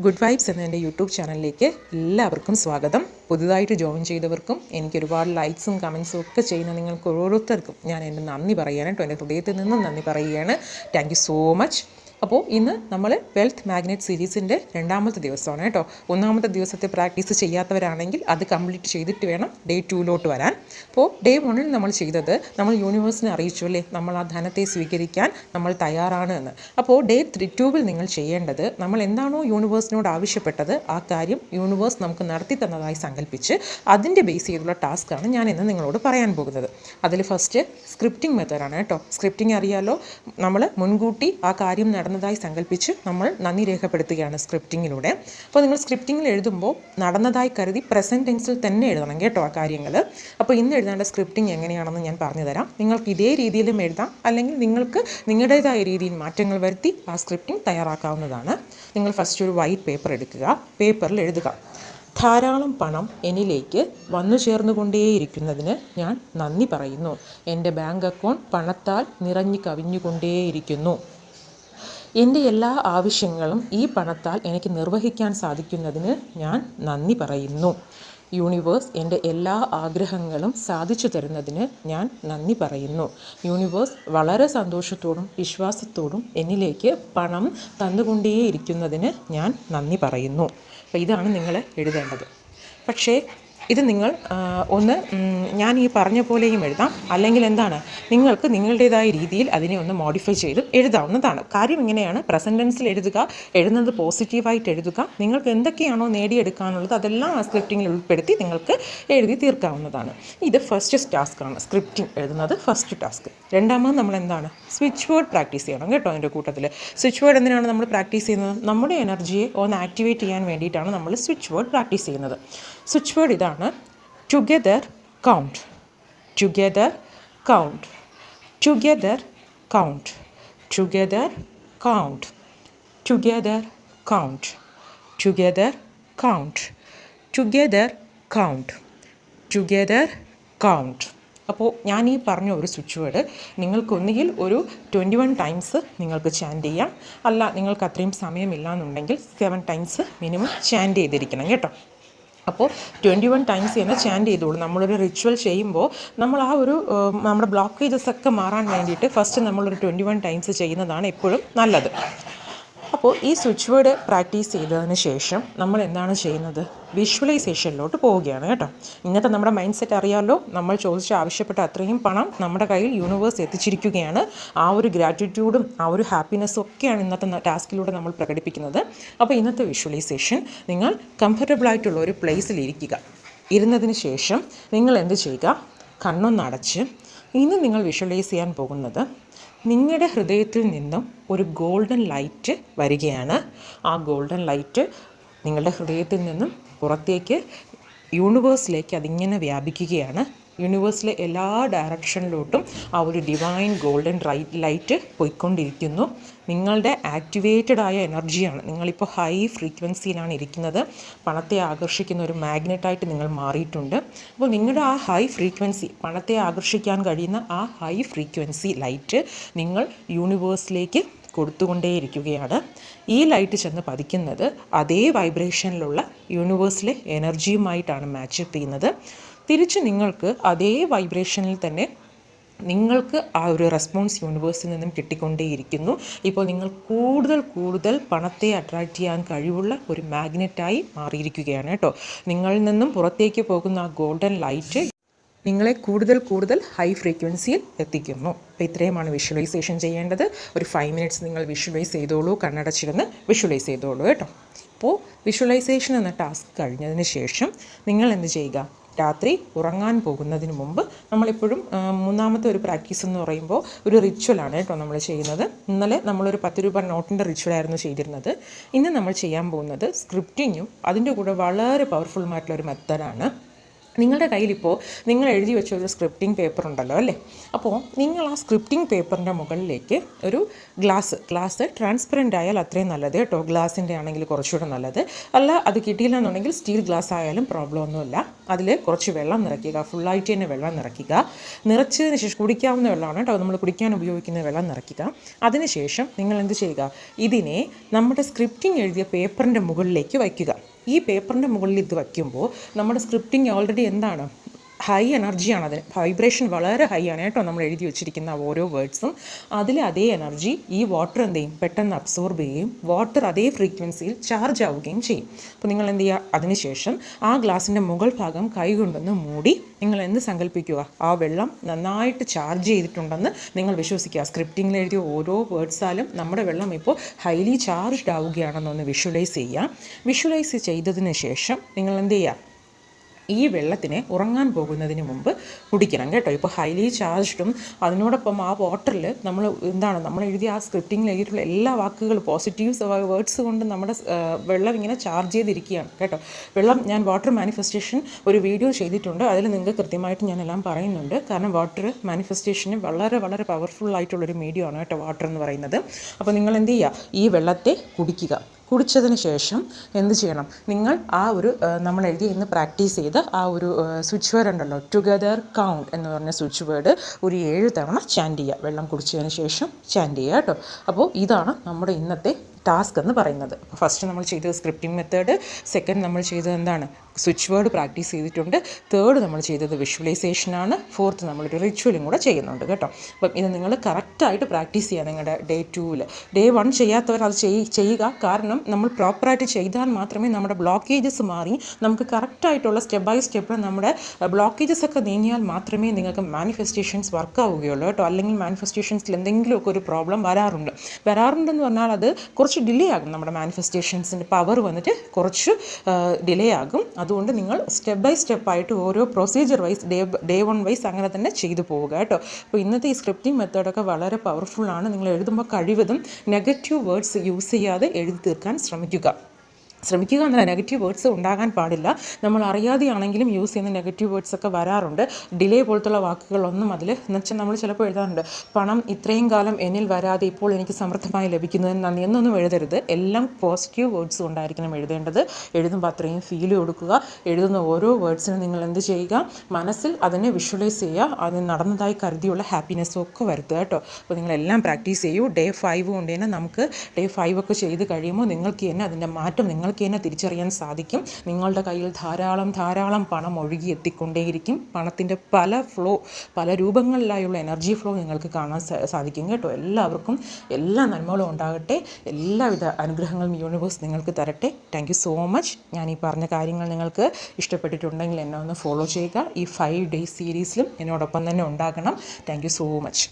Good vibes എന്ന എൻ്റെ YouTube ചാനലിലേക്ക് എല്ലാവർക്കും സ്വാഗതം. പുതുതായിട്ട് ജോയിൻ ചെയ്തവർക്കും എനിക്ക് ഒരുപാട് ലൈക്സും കമൻസും ഒക്കെ ചെയ്യുന്ന നിങ്ങൾക്ക് ഓരോരുത്തർക്കും ഞാൻ എൻ്റെ നന്ദി പറയുകയാണ് കേട്ടോ. എൻ്റെ ഹൃദയത്തിൽ നിന്നും നന്ദി പറയുകയാണ്. Thank you so much. അപ്പോൾ ഇന്ന് നമ്മൾ വെൽത്ത് മാഗ്നറ്റ് സീരീസിൻ്റെ രണ്ടാമത്തെ ദിവസമാണ് കേട്ടോ. ഒന്നാമത്തെ ദിവസത്തെ പ്രാക്ടീസ് ചെയ്യാത്തവരാണെങ്കിൽ അത് കംപ്ലീറ്റ് ചെയ്തിട്ട് വേണം ഡേ 2 വരാൻ. അപ്പോൾ ഡേ 1 നമ്മൾ ചെയ്തത് നമ്മൾ യൂണിവേഴ്സിനെ അറിയിച്ചു അല്ലേ, നമ്മൾ ആ ധനത്തെ സ്വീകരിക്കാൻ നമ്മൾ തയ്യാറാണ് എന്ന്. അപ്പോൾ ഡേ 2 നിങ്ങൾ ചെയ്യേണ്ടത്, നമ്മൾ എന്താണോ യൂണിവേഴ്സിനോട് ആവശ്യപ്പെട്ടത് ആ കാര്യം യൂണിവേഴ്സ് നമുക്ക് നടത്തി തന്നതായി സങ്കല്പിച്ച് അതിൻ്റെ ബേസ് ചെയ്തുള്ള ടാസ്ക്കാണ് ഞാൻ ഇന്ന് നിങ്ങളോട് പറയാൻ പോകുന്നത്. അതിൽ ഫസ്റ്റ് സ്ക്രിപ്റ്റിംഗ് മെത്തേഡാണ് കേട്ടോ. സ്ക്രിപ്റ്റിംഗ് അറിയാലോ, നമ്മൾ മുൻകൂട്ടി ആ കാര്യം നടന്നതായി സങ്കല്പിച്ച് നമ്മൾ നന്ദി രേഖപ്പെടുത്തുകയാണ് സ്ക്രിപ്റ്റിങ്ങിലൂടെ. അപ്പോൾ നിങ്ങൾ സ്ക്രിപ്റ്റിങ്ങിൽ എഴുതുമ്പോൾ നടന്നതായി കരുതി പ്രസൻറ്റ് ടെൻസിൽ തന്നെ എഴുതണം കേട്ടോ ആ കാര്യങ്ങൾ. അപ്പോൾ ഇന്ന് എഴുതേണ്ട സ്ക്രിപ്റ്റിംഗ് എങ്ങനെയാണെന്ന് ഞാൻ പറഞ്ഞു തരാം. നിങ്ങൾക്ക് ഇതേ രീതിയിലും എഴുതാം, അല്ലെങ്കിൽ നിങ്ങൾക്ക് നിങ്ങളുടേതായ രീതിയിൽ മാറ്റങ്ങൾ വരുത്തി ആ സ്ക്രിപ്റ്റിംഗ് തയ്യാറാക്കാവുന്നതാണ്. നിങ്ങൾ ഫസ്റ്റ് ഒരു വൈറ്റ് പേപ്പർ എടുക്കുക. പേപ്പറിൽ എഴുതുക, ധാരാളം പണം എന്നിലേക്ക് വന്നു ചേർന്നുകൊണ്ടേയിരിക്കുന്നതിന് ഞാൻ നന്ദി പറയുന്നു. എൻ്റെ ബാങ്ക് അക്കൗണ്ട് പണത്താൽ നിറഞ്ഞു കവിഞ്ഞുകൊണ്ടേയിരിക്കുന്നു. എൻ്റെ എല്ലാ ആവശ്യങ്ങളും ഈ പണത്താൽ എനിക്ക് നിർവഹിക്കാൻ സാധിക്കുന്നതിന് ഞാൻ നന്ദി പറയുന്നു. യൂണിവേഴ്സ് എൻ്റെ എല്ലാ ആഗ്രഹങ്ങളും സാധിച്ചു തരുന്നതിന് ഞാൻ നന്ദി പറയുന്നു. യൂണിവേഴ്സ് വളരെ സന്തോഷത്തോടും വിശ്വാസത്തോടും എന്നിലേക്ക് പണം തന്നുകൊണ്ടേയിരിക്കുന്നതിന് ഞാൻ നന്ദി പറയുന്നു. അപ്പോൾ ഇതാണ് നിങ്ങൾ എഴുതേണ്ടത്. പക്ഷേ ഇത് നിങ്ങൾ ഞാൻ ഈ പറഞ്ഞ പോലെയും എഴുതാം, അല്ലെങ്കിൽ എന്താണ്, നിങ്ങൾക്ക് നിങ്ങളുടേതായ രീതിയിൽ അതിനെ ഒന്ന് മോഡിഫൈ ചെയ്ത് എഴുതാവുന്നതാണ്. കാര്യം ഇങ്ങനെയാണ്, പ്രസൻറ്റ് ടെൻസിൽ എഴുതുന്നത് പോസിറ്റീവായിട്ട് എഴുതുക. നിങ്ങൾക്ക് എന്തൊക്കെയാണോ നേടിയെടുക്കാനുള്ളത് അതെല്ലാം ആ സ്ക്രിപ്റ്റിങ്ങിൽ ഉൾപ്പെടുത്തി നിങ്ങൾക്ക് എഴുതി തീർക്കാവുന്നതാണ്. ഇത് ഫസ്റ്റ് ടാസ്ക്കാണ്, സ്ക്രിപ്റ്റിംഗ് എഴുതുന്നത് ഫസ്റ്റ് ടാസ്ക്. രണ്ടാമത് നമ്മൾ എന്താണ്, സ്വിച്ച് വേർഡ് പ്രാക്ടീസ് ചെയ്യണം കേട്ടോ. എൻ്റെ കൂട്ടത്തിൽ സ്വിച്ച് വേർഡ് എന്തിനാണ് നമ്മൾ പ്രാക്ടീസ് ചെയ്യുന്നത്? നമ്മുടെ എനർജിയെ ഒന്ന് ആക്ടിവേറ്റ് ചെയ്യാൻ വേണ്ടിയിട്ടാണ് നമ്മൾ സ്വിച്ച് വേർഡ് പ്രാക്ടീസ് ചെയ്യുന്നത്. സ്വിച്ച് വേർഡ് ഇതാണ്: together count, together count, together count, together count, together count, together count, together count, together count. അപ്പോൾ ഞാൻ ഈ പറഞ്ഞ ഒരു സ്വിച്ച് വേർഡ് നിങ്ങൾക്കൊന്നുകിൽ ഒരു 21 ടൈംസ് നിങ്ങൾക്ക് ചാൻറ്റ് ചെയ്യാം, അല്ല നിങ്ങൾക്ക് അത്രയും സമയമില്ല എന്നുണ്ടെങ്കിൽ 7 ടൈംസ് മിനിമം ചാൻറ്റ് ചെയ്തിരിക്കണം കേട്ടോ. അപ്പോൾ 21 ടൈംസ് തന്നെ ചാൻറ്റ് ചെയ്തോളൂ. നമ്മളൊരു റിച്വൽ ചെയ്യുമ്പോൾ നമ്മൾ ആ ഒരു നമ്മുടെ ബ്ലോക്കേജസ് ഒക്കെ മാറാൻ വേണ്ടിയിട്ട് ഫസ്റ്റ് നമ്മളൊരു 21 ടൈംസ് ചെയ്യുന്നതാണ് എപ്പോഴും നല്ലത്. അപ്പോൾ ഈ സ്വിച്ച് വേർഡ് പ്രാക്ടീസ് ചെയ്തതിന് ശേഷം നമ്മൾ എന്താണ് ചെയ്യുന്നത്? വിഷ്വലൈസേഷനിലോട്ട് പോവുകയാണ് കേട്ടോ. ഇന്നത്തെ നമ്മുടെ മൈൻഡ് സെറ്റ് അറിയാമല്ലോ, നമ്മൾ ആവശ്യപ്പെട്ട അത്രയും പണം നമ്മുടെ കയ്യിൽ യൂണിവേഴ്സ് എത്തിച്ചിരിക്കുകയാണ്. ആ ഒരു ഗ്രാറ്റിറ്റ്യൂഡും ആ ഒരു ഹാപ്പിനെസ്സും ഒക്കെയാണ് ഇന്നത്തെ ടാസ്കിലൂടെ നമ്മൾ പ്രകടിപ്പിക്കുന്നത്. അപ്പോൾ ഇന്നത്തെ വിഷ്വലൈസേഷൻ, നിങ്ങൾ കംഫർട്ടബിളായിട്ടുള്ള ഒരു പ്ലേസിൽ ഇരിക്കുക. ഇരുന്നതിന് ശേഷം നിങ്ങൾ എന്ത് ചെയ്യുക? കണ്ണൊന്നടച്ച് ഇന്ന് നിങ്ങൾ വിഷ്വലൈസ് ചെയ്യാൻ പോകുന്നത്, നിങ്ങളുടെ ഹൃദയത്തിൽ നിന്നും ഒരു ഗോൾഡൻ ലൈറ്റ് വരികയാണ്. ആ ഗോൾഡൻ ലൈറ്റ് നിങ്ങളുടെ ഹൃദയത്തിൽ നിന്നും പുറത്തേക്ക് യൂണിവേഴ്സിലേക്ക് അതിങ്ങനെ വ്യാപിക്കുകയാണ്. യൂണിവേഴ്സിലെ എല്ലാ ഡയറക്ഷനിലോട്ടും ആ ഒരു ഡിവൈൻ ഗോൾഡൻ ലൈറ്റ് പോയിക്കൊണ്ടിരിക്കുന്നു. നിങ്ങളുടെ ആക്ടിവേറ്റഡ് ആയ എനർജിയാണ്. നിങ്ങളിപ്പോൾ ഹൈ ഫ്രീക്വൻസിയിലാണ് ഇരിക്കുന്നത്. പണത്തെ ആകർഷിക്കുന്ന ഒരു മാഗ്നറ്റായിട്ട് നിങ്ങൾ മാറിയിട്ടുണ്ട്. അപ്പോൾ നിങ്ങളുടെ ആ ഹൈ ഫ്രീക്വൻസി, പണത്തെ ആകർഷിക്കാൻ കഴിയുന്ന ആ ഹൈ ഫ്രീക്വൻസി ലൈറ്റ് നിങ്ങൾ യൂണിവേഴ്സിലേക്ക് കൊടുത്തുകൊണ്ടേയിരിക്കുകയാണ്. ഈ ലൈറ്റ് ചെന്ന് പതിക്കുന്നത് അതേ വൈബ്രേഷനിലുള്ള യൂണിവേഴ്സിലെ എനർജിയുമായിട്ടാണ് മാച്ചപ്പ് ചെയ്യുന്നത്. തിരിച്ച് നിങ്ങൾക്ക് അതേ വൈബ്രേഷനിൽ തന്നെ നിങ്ങൾക്ക് ആ ഒരു റെസ്പോൺസ് യൂണിവേഴ്സിൽ നിന്നും കിട്ടിക്കൊണ്ടേയിരിക്കുന്നു. ഇപ്പോൾ നിങ്ങൾ കൂടുതൽ പണത്തെ അട്രാക്റ്റ് ചെയ്യാൻ കഴിവുള്ള ഒരു മാഗ്നറ്റായി മാറിയിരിക്കുകയാണ് കേട്ടോ. നിങ്ങളിൽ നിന്നും പുറത്തേക്ക് പോകുന്ന ആ ഗോൾഡൻ ലൈറ്റ് നിങ്ങളെ കൂടുതൽ ഹൈ ഫ്രീക്വൻസിയിൽ എത്തിക്കുന്നു. അപ്പോൾ ഇത്രയുമാണ് വിഷ്വലൈസേഷൻ ചെയ്യേണ്ടത്. ഒരു 5 മിനിറ്റ്സ് നിങ്ങൾ വിഷ്വലൈസ് ചെയ്തോളൂ, കണ്ണടച്ചിരുന്ന് വിഷ്വലൈസ് ചെയ്തോളൂ കേട്ടോ. അപ്പോൾ വിഷ്വലൈസേഷൻ എന്ന ടാസ്ക് കഴിഞ്ഞതിന് ശേഷം നിങ്ങൾ എന്ത് ചെയ്യുക? രാത്രി ഉറങ്ങാൻ പോകുന്നതിന് മുമ്പ് നമ്മളെപ്പോഴും മൂന്നാമത്തെ ഒരു പ്രാക്ടീസ് എന്ന് പറയുമ്പോൾ ഒരു റിച്വലാണ് കേട്ടോ നമ്മൾ ചെയ്യുന്നത്. ഇന്നലെ നമ്മളൊരു 10 രൂപ നോട്ടിൻ്റെ റിച്വലായിരുന്നു ചെയ്തിരുന്നത്. ഇന്ന് നമ്മൾ ചെയ്യാൻ പോകുന്നത് സ്ക്രിപ്റ്റിങ്ങും അതിൻ്റെ കൂടെ വളരെ പവർഫുള്ളുമായിട്ടുള്ളൊരു മെത്തേഡാണ്. നിങ്ങളുടെ കയ്യിലിപ്പോൾ നിങ്ങൾ എഴുതി വെച്ച ഒരു സ്ക്രിപ്റ്റിംഗ് പേപ്പർ ഉണ്ടല്ലോ അല്ലേ? അപ്പോൾ നിങ്ങൾ ആ സ്ക്രിപ്റ്റിംഗ് പേപ്പറിൻ്റെ മുകളിലേക്ക് ഒരു ഗ്ലാസ് ട്രാൻസ്പെറൻ്റ് ആയാൽ അത്രയും നല്ലത് കേട്ടോ. ഗ്ലാസിൻ്റെ ആണെങ്കിൽ കുറച്ചുകൂടെ നല്ലത്. അല്ല അത് കിട്ടിയില്ല എന്നുണ്ടെങ്കിൽ സ്റ്റീൽ ഗ്ലാസ് ആയാലും പ്രോബ്ലം ഒന്നുമില്ല. അതിൽ കുറച്ച് വെള്ളം നിറയ്ക്കുക, ഫുള്ളായിട്ട് തന്നെ വെള്ളം നിറയ്ക്കുക. നിറച്ചതിന് ശേഷം കുടിക്കാവുന്ന വെള്ളമാണ് കേട്ടോ, നമ്മൾ കുടിക്കാൻ ഉപയോഗിക്കുന്ന വെള്ളം നിറയ്ക്കുക. അതിനുശേഷം നിങ്ങൾ എന്ത് ചെയ്യുക, ഇതിനെ നമ്മുടെ സ്ക്രിപ്റ്റിംഗ് എഴുതിയ പേപ്പറിൻ്റെ മുകളിലേക്ക് വയ്ക്കുക. ഈ പേപ്പറിൻ്റെ മുകളിൽ ഇത് വയ്ക്കുമ്പോൾ നമ്മുടെ സ്ക്രിപ്റ്റിംഗ് ഓൾറെഡി എന്താണ്, ഹൈ എനർജിയാണ്. അതിന് വൈബ്രേഷൻ വളരെ ഹൈ ആണ് കേട്ടോ. നമ്മൾ എഴുതി വെച്ചിരിക്കുന്ന ഓരോ വേർഡ്സും അതിലെ അതേ എനർജി ഈ വാട്ടർ എന്ത് ചെയ്യും, പെട്ടെന്ന് അബ്സോർബ് ചെയ്യും. വാട്ടർ അതേ ഫ്രീക്വൻസിയിൽ ചാർജ് ആവുകയും ചെയ്യും. അപ്പോൾ നിങ്ങൾ എന്ത് ചെയ്യുക, അതിനുശേഷം ആ ഗ്ലാസിൻ്റെ മുകൾ ഭാഗം കൈ കൊണ്ടൊന്ന് മൂടി നിങ്ങൾ എന്ത് സങ്കല്പിക്കുക, ആ വെള്ളം നന്നായിട്ട് ചാർജ് ചെയ്തിട്ടുണ്ടെന്ന് നിങ്ങൾ വിശ്വസിക്കുക. സ്ക്രിപ്റ്റിങ്ങിൽ എഴുതിയ ഓരോ വേർഡ്സാലും നമ്മുടെ വെള്ളം ഇപ്പോൾ ഹൈലി ചാർജ്ഡ് ആവുകയാണെന്നൊന്ന് വിഷ്വലൈസ് ചെയ്യുക. വിഷ്വലൈസ് ചെയ്തതിന് ശേഷം നിങ്ങൾ എന്ത് ചെയ്യുക, ഈ വെള്ളത്തിനെ ഉറങ്ങാൻ പോകുന്നതിന് മുമ്പ് കുടിക്കണം കേട്ടോ. ഇപ്പോൾ ഹൈലി ചാർജ്ഡും അതിനോടൊപ്പം ആ വാട്ടറിൽ നമ്മൾ എഴുതിയ ആ സ്ക്രിപ്റ്റിങ്ങിൽ എഴുതിയിട്ടുള്ള എല്ലാ വാക്കുകളും പോസിറ്റീവ് വേർഡ്സ് കൊണ്ട് നമ്മുടെ വെള്ളം ഇങ്ങനെ ചാർജ് ചെയ്തിരിക്കുകയാണ് കേട്ടോ. വെള്ളം ഞാൻ വാട്ടർ മാനിഫെസ്റ്റേഷൻ ഒരു വീഡിയോ ചെയ്തിട്ടുണ്ട്, അതിൽ നിങ്ങൾക്ക് കൃത്യമായിട്ട് ഞാനെല്ലാം പറയുന്നുണ്ട്. കാരണം വാട്ടർ മാനിഫെസ്റ്റേഷന് വളരെ വളരെ പവർഫുൾ ആയിട്ടുള്ളൊരു മീഡിയം ആണ് കേട്ടോ വാട്ടർ എന്ന് പറയുന്നത്. അപ്പോൾ നിങ്ങൾ എന്ത് ചെയ്യുക, ഈ വെള്ളത്തെ കുടിക്കുക. കുടിച്ചതിന് ശേഷം എന്ത് ചെയ്യണം, നിങ്ങൾ ആ ഒരു നമ്മൾ എഴുതി ഇന്ന് പ്രാക്ടീസ് ചെയ്ത് ആ ഒരു സ്വിച്ച് വേർഡ് ഉണ്ടല്ലോ, ടുഗദർ കൗണ്ട് എന്ന് പറഞ്ഞ സ്വിച്ച് വേർഡ് ഒരു 7 തവണ ചാൻറ്റ് ചെയ്യുക. വെള്ളം കുടിച്ചതിന് ശേഷം ചാൻറ്റ് ചെയ്യുക കേട്ടോ. അപ്പോൾ ഇതാണ് നമ്മുടെ ഇന്നത്തെ ടാസ്ക് എന്ന് പറയുന്നത്. ഫസ്റ്റ് നമ്മൾ ചെയ്തത് സ്ക്രിപ്റ്റിംഗ് മെത്തേഡ്, സെക്കൻഡ് നമ്മൾ ചെയ്തത് എന്താണ്, സ്വിച്ച് വേർഡ് പ്രാക്ടീസ് ചെയ്തിട്ടുണ്ട്, തേർഡ് നമ്മൾ ചെയ്തത് വിഷ്വലൈസേഷനാണ്, ഫോർത്ത് നമ്മളൊരു റിച്വലും കൂടെ ചെയ്യുന്നുണ്ട് കേട്ടോ. അപ്പം ഇത് നിങ്ങൾ കറക്റ്റായിട്ട് പ്രാക്ടീസ് ചെയ്യുക നിങ്ങളുടെ ഡേ 2-ൽ. ഡേ 1 ചെയ്യാത്തവർ അത് ചെയ്യുക. കാരണം നമ്മൾ പ്രോപ്പറായിട്ട് ചെയ്താൽ മാത്രമേ നമ്മുടെ ബ്ലോക്കേജസ് മാറി നമുക്ക് കറക്റ്റായിട്ടുള്ള സ്റ്റെപ്പ് ബൈ സ്റ്റെപ്പ് നമ്മുടെ ബ്ലോക്കേജസ് ഒക്കെ നീങ്ങിയാൽ മാത്രമേ നിങ്ങൾക്ക് മാനിഫെസ്റ്റേഷൻസ് വർക്ക് ആവുകയുള്ളൂ കേട്ടോ. അല്ലെങ്കിൽ മാനിഫെസ്റ്റേഷൻസിൽ എന്തെങ്കിലുമൊക്കെ ഒരു പ്രോബ്ലം വരാറുണ്ടെന്ന് പറഞ്ഞാൽ അത് കുറച്ച് ഡിലേ ആകും. നമ്മുടെ മാനിഫെസ്റ്റേഷൻസിൻ്റെ പവർ വന്നിട്ട് കുറച്ച് ഡിലേ ആകും. അതുകൊണ്ട് നിങ്ങൾ സ്റ്റെപ്പ് ബൈ സ്റ്റെപ്പായിട്ട് ഓരോ പ്രൊസീജിയർ വൈസ് ഡേ 1 വൈസ് അങ്ങനെ തന്നെ ചെയ്തു പോവുക കേട്ടോ. അപ്പോൾ ഇന്നത്തെ ഈ സ്ക്രിപ്റ്റിംഗ് മെത്തേഡൊക്കെ വളരെ പവർഫുള്ളാണ്. നിങ്ങൾ എഴുതുമ്പോൾ കഴിവതും നെഗറ്റീവ് വേർഡ്സ് യൂസ് ചെയ്യാതെ എഴുതി തീർക്കാൻ ശ്രമിക്കുക എന്നല്ല, നെഗറ്റീവ് വേർഡ്സ് ഉണ്ടാകാൻ പാടില്ല. നമ്മൾ അറിയാതെയാണെങ്കിലും യൂസ് ചെയ്യുന്ന നെഗറ്റീവ് വേർഡ്സൊക്കെ വരാറുണ്ട്. ഡിലേ പോലത്തുള്ള വാക്കുകളൊന്നും അതിൽ എന്നുവെച്ചാൽ നമ്മൾ ചിലപ്പോൾ എഴുതാറുണ്ട്, പണം ഇത്രയും കാലം എന്നിൽ വരാതെ ഇപ്പോൾ എനിക്ക് സമൃദ്ധമായി ലഭിക്കുന്നതിന് നന്ദി എന്നൊന്നും എഴുതരുത്. എല്ലാം പോസിറ്റീവ് വേർഡ്സ് കൊണ്ടായിരിക്കണം എഴുതേണ്ടത്. എഴുതുമ്പോൾ അത്രയും ഫീൽ കൊടുക്കുക. എഴുതുന്ന ഓരോ വേർഡ്സിനും നിങ്ങൾ എന്ത് ചെയ്യുക, മനസ്സിൽ അതിനെ വിഷ്വലൈസ് ചെയ്യുക. അത് നടന്നതായി കരുതിയുള്ള ഹാപ്പിനെസ്സും ഒക്കെ വരുത്തുക കേട്ടോ. അപ്പോൾ നിങ്ങളെല്ലാം പ്രാക്ടീസ് ചെയ്യൂ. ഡേ 5 കൊണ്ട് തന്നെ നമുക്ക് ഡേ 5 ഒക്കെ ചെയ്ത് കഴിയുമ്പോൾ നിങ്ങൾക്ക് തന്നെ അതിൻ്റെ മാറ്റം നിങ്ങൾക്ക് തന്നെ തിരിച്ചറിയാൻ സാധിക്കും. നിങ്ങളുടെ കയ്യിൽ ധാരാളം പണം ഒഴുകി എത്തിക്കൊണ്ടേയിരിക്കും. പണത്തിൻ്റെ പല രൂപങ്ങളിലായുള്ള എനർജി ഫ്ലോ നിങ്ങൾക്ക് കാണാൻ സാധിക്കും കേട്ടോ. എല്ലാവർക്കും എല്ലാ നന്മകളും ഉണ്ടാകട്ടെ. എല്ലാവിധ അനുഗ്രഹങ്ങളും യൂണിവേഴ്സ് നിങ്ങൾക്ക് തരട്ടെ. Thank you so much. ഞാൻ ഈ പറഞ്ഞ കാര്യങ്ങൾ നിങ്ങൾക്ക് ഇഷ്ടപ്പെട്ടിട്ടുണ്ടെങ്കിൽ എന്നെ ഒന്ന് ഫോളോ ചെയ്യുക. ഈ 5 ഡേയ്സ് സീരീസിലും എന്നോടൊപ്പം തന്നെ ഉണ്ടാകണം. Thank you so much.